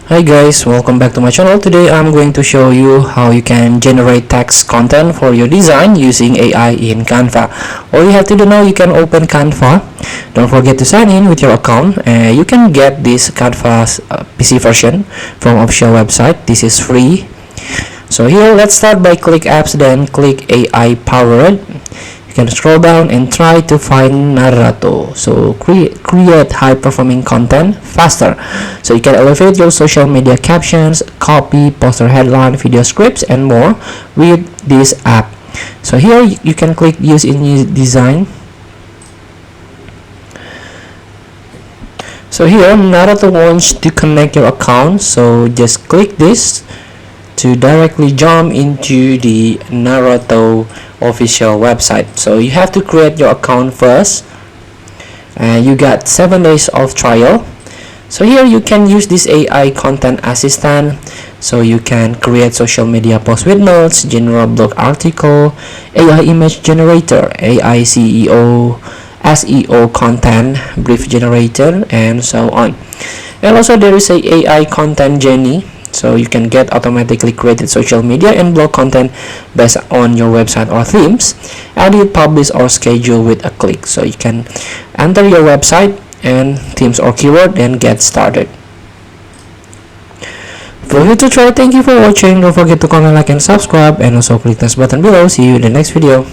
Hi guys, welcome back to my channel. Today I'm going to show you how you can generate text content for your design using AI in Canva. All you have to do now, you can open Canva. Don't forget to sign in with your account. You can get this Canva's PC version from official website. This is free. So here, let's start by click apps, then click AI powered. You can scroll down and try to find Narrato. So create high performing content faster. So you can elevate your social media captions, copy, poster headline, video scripts, and more with this app. So here you can click use in design. So here Narrato wants to connect your account. So just click this to directly jump into the Narrato official website. So you have to create your account first, and you got 7 days of trial. So here you can use this AI content assistant, so you can create social media posts with notes, general blog article, AI image generator, AI SEO content brief generator, and so on. And also there is a AI content genie. So you can get automatically created social media and blog content based on your website or themes, edit, publish, or schedule with a click. So you can enter your website and themes or keyword and get started. For you to try, thank you for watching. Don't forget to comment, like, and subscribe, and also click this button below. See you in the next video.